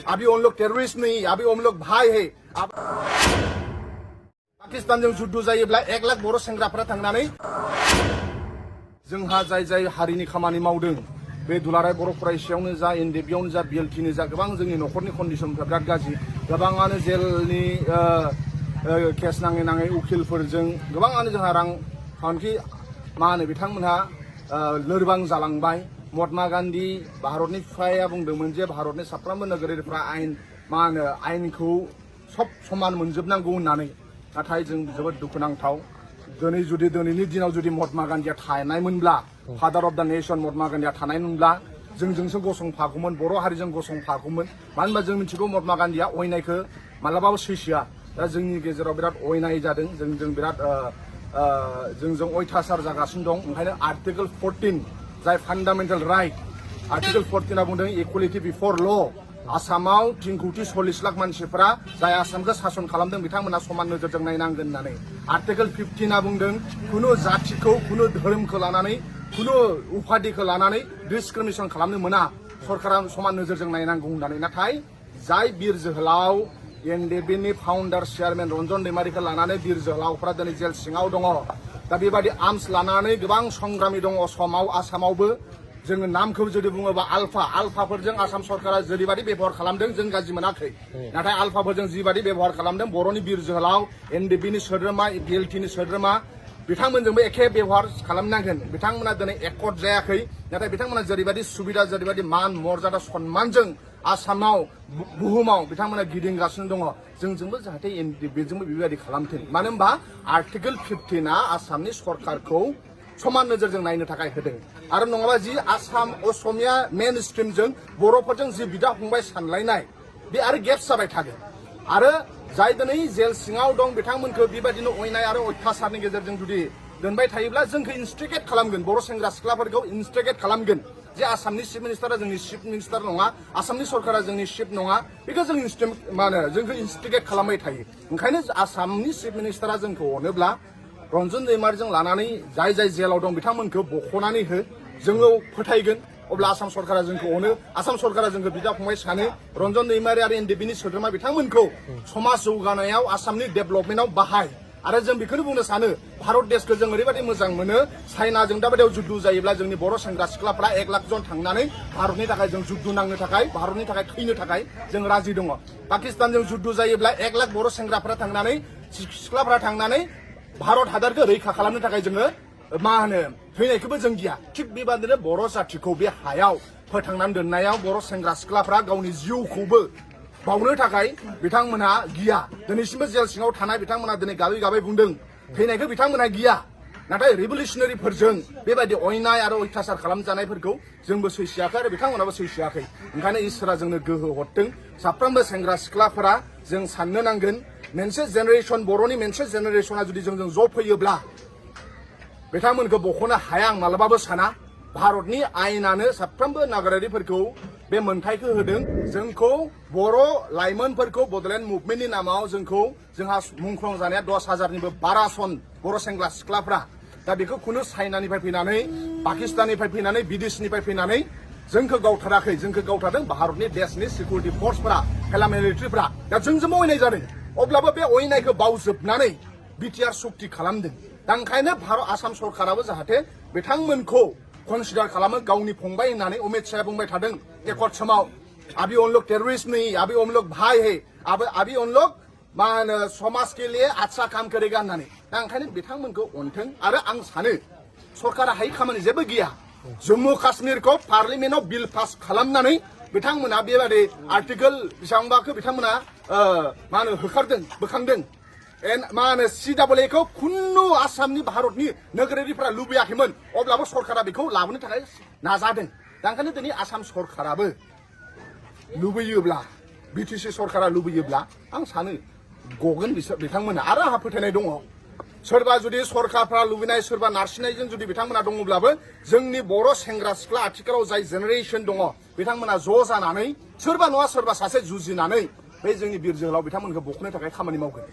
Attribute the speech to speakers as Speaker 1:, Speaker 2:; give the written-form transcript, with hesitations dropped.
Speaker 1: अभी उन लोग टेररिस्ट नहीं, अभी उन लोग भाई है। पाकिस्तान जों जुद्ध जायोब्ला 1 लाख बर' सेंग्राफोरा थांनानै जोंहा जाय जाय हारिनि खामानि मावदों बे दुलाराय बर' फरायसायावनो जा एनडिबियावनो जा बिएलटिनो जा गोबां जोंनि न'खरनि कन्डिशनफ्रा बिराद गाज्रि। गोबाङानो जेलनि केस नाङै उकिलफोरजों गोबाङानो जोंहा रां खान्थि मा होनो बिथांमोनहा लोरबां जालांबाय। महात्मा गान्धी भारतनि बिफाया बुंदोंमोन जे भारतनि साफ्रोमबो नोगोरारिफ्रा आयेनखौ सब समान मोनजोबनांगौ होननानै। नाथाय जों जोबोद दुखुनांथाव दिनैनि दिनाव जुदि महात्मा गान्धीया थानायमोनब्ला फादार अफ द नेशन महात्मा गान्धीया थानायमोनब्ला जोंजोंसो गसंफागौमोन, बर' हारिजों गसंफागौमोन। मानो होनबा जों मिथिगौ महात्मा गान्धीया अयनायखौ मालाबाबो सैसोआ। दा जोंनि गेजेराव बिराद अयनाय जादों, जों बिराद जोंजों अयथासार जागासिनो दं। ओंखायनो आर्टिकल 14 जाय फान्डामेन्टेल राइट, आर्टिकल 14आ बुंदों इक्वालिटि बिफर ल। आसामाव 340 लाख मानसिफोरा जाय आसामखौ सासन खालामदों बिथांमोना समान नोजोरजों नायनांगोन होननानै। आर्टिकल 15आ बुंदों खुनु जाथिखौ, खुनु धोरोमखौ लानानै, खुनु उपाधिखौ लानानै डिसक्रिमिनेसन खालामनो मोना, सरकारा समान नोजोरजों नायनांगौ होननानै। नाथाय जाय बिर जोहोलाव एनडिबिनि फाउन्डार चेयारमेन रन्जन दैमारिखौ लानानै बिर जोहोलावफोरा दिनै जेल सिङाव दङ। दा बेबायदि आर्मस लानानै गोबां संग्रामि दङ आसामावबो। जोङो नामखौ जुदि बुङोबा आलफाफोरजों आसाम सरकारा जेरैबायदि बेबहार खालामदों जों गाज्रि मोनाखै। नाथाय आलफाफोरजों जिबायदि बेबहार खालामदों बर'नि बिर जोहोलाव एनडिबिनि सोद्रोमा बिएलटिनि सोद्रोमा बिथांमोनजोंबो एखे बेबहार खालामनांगोन। बिथांमोना दिनै एकर्ड जायाखै, नाथाय बिथांमोना जेरैबायदि सुबिदा जेरैबायदि मान मर्यादा सन्मानजों आसामाव बुहुमाव बिथांमोना गिदिंगासिनो दङ। जोंजोंबो जाहाथे एनडिबिजोंबो बेबायदि खालामथों। मानो होनबा आर्टिकल 15आ आसामनि सरकारखौ समान नोजोरजों नायनो थाखाय होदों। आरो नङाबा जि आसाम असमिया मेन स्ट्रिमजों बर'फोरजों जि बिदा फंबाय सानलायनाय बे आरो गेप्स जाबाय थागोन। आरो जाय दिनै जेल सिङाव दं बिथांमोनखौ बेबायदिनो अयनाय आरो अयथासारनि गेजेरजों जुदि दोनबाय थायोब्ला जोंखौ इन्स्टिगेट खालामगोन, बर' सेंग्रा सिख्लाफोरखौ इन्स्टिगेट खालामगोन जे आसामनि चिफ मिनिस्टारा जोंनि चिफ मिनिस्टार नङा, आसामनि सरकारा जोंनि चिफ नङा, बेखौ जों जोंखौ इन्स्टिगेट खालामबाय थायो। ओंखायनो आसामनि चिफ मिनिस्टारा जोंखौ अनोब्ला रन्जन दैमारिजों लानानै जाय जेलाव दं बिथांमोनखौ बख'नानै हो, जोङो फोथायगोन। अब्ला आसाम सरकारा जोंखौ अनो, आसाम सरकारा जोंखौ बिदा फंबाय सानो। रन्जन दैमारि आरो एनडिबिनि सोद्रोमा बिथांमोनखौ समाज जौगानायाव आसामनि डेभेलपमेन्टआव बाहाय। आरो जों बेखौनो बुंनो सानो भारत देशखौ जों ओरैबायदि मोजां मोनो, चाइनाजों दाबायदियाव जुद्ध जायोब्ला जोंनि बर' सेंग्रा सिख्लाफ्रा 1 लाख जन थांनानै भारतनि थाखाय जों जुद्ध नांनो थाखाय, भारतनि थाखाय थैनो थाखाय जों राजि दङ। पाकिस्तानजों जुद्ध जायोब्ला 1 लाख बर' सेंग्राफ्रा थांनानै, सिख्लाफ्रा थांनानै भारत हादरखौ रैखा खालामनो थाखाय जोङो थैनायखौबो जों गिया। थिग बेबादिनो बर' जाथिखौ बे हायाव फोथांनानै दोननायाव बर' सेंग्रा सिख्लाफ्रा गावनि जिउखौबो बावनो थाखाय बिथांमोनहा गिया। दिनैसिमबो जेल सिङाव थानाय बिथांमोनहा दिनै गाबै बुंदों थैनायखौ बिथांमोनहा गिया। नाथाय रिभलिउसनारिफोरजों बेबायदि अयनाय आरो अयथासार खालामजानायफोरखौ जोंबो सैसोआखै आरो बिथांमोनाबो सैसोआखै। ओंखायनो इसोरा जोंनो गोहो हरदों। साफ्रोमबो सेंग्रा सिख्लाफोरा जों साननो नांगोन, मोनसे जेनेरेसन, बर'नि मोनसे जेनेरेसना जुदि जोंजों ज' फैयोब्ला बिथांमोनखौ बख'नो हाया आं मालाबाबो साना। भारतनि आयेनानो साफ्रोमबो नागरिकफोरखौ बे मोनथायखौ होदों। जोंखौ बर' लाइमोनफोरखौ बड'लेण्ड मुभमेन्टनि नामाव जोंहा मुंख्लं जानाया 10,000निबो बारा सन बर' सेंग्रा सिख्लाफ्रा। दा बेखौ खुनु चाइनानिफ्राय फैनानै, पाकिस्ताननिफ्राय फैनानै, बिदेशनिफ्राय फैनानै जोंखौ गावथाराखै। जोंखौ गावथारदों भारतनि देशनि सिकिउरिटि फर्सफोरा, पेरामिलिटारिफोरा। दा जोंजोंबो अयनाय जादों। अब्लाबो बे अयनायखौ बावजोबनानै बिटिआर सुक्ति खालामदों। दा ओंखायनो आसाम सरकाराबो जाहाथे बिथांमोनखौ कनसिडार खालामो गावनि फंबाय होननानै। अमित शाहआ बुंबाय थादों एकर्ड समाव, अभी उन लोग टेररिस्ट नहीं, अभी उन लोग भाई है, अभी उन लोग समाज के लिए अच्छा काम करेगा होननानै। दा ओंखायनो बिथांमोनखौ अनथों। आरो आं सानो सरकारा हायै खामानि जेबो गैया। जम्मु काश्मीरखौ पार्लियामेन्टआव बिल पास खालामनानै बिथांमोना बेबायदि आर्टिकल बेसेबांबाखौ बिथांमोना बोखांदों। CAA खौ खुनु आसामनि भारतनि नोगोरारिफ्रा लुबैयाखैमोन, अब्लाबो सरकारा बेखौ लाबोनो थाखाय नाजादों। दा ओंखायनो दिनै आसाम सरकाराबो लुबैयोब्ला, बिटिसि सरकारा लुबैयोब्ला आं सानो गगोन बिथांमोना। आरो आंहा फोथायनाय दङ, सोरबा जुदि सरकारफ्रा लुबैनाय, सोरबा नारसिननायजों जुदि बिथांमोना दङब्लाबो जोंनि बर' सेंग्रा सिख्ला आथिखालाव जाय जेनेरेसन दङ बिथांमोना ज' जानानै सोरबा नङा सोरबा सासे जुजिनानै बे जोंनि बिर जोहोलाव बिथांमोनखौ बख'नो थाखाय खामानि मावगोन।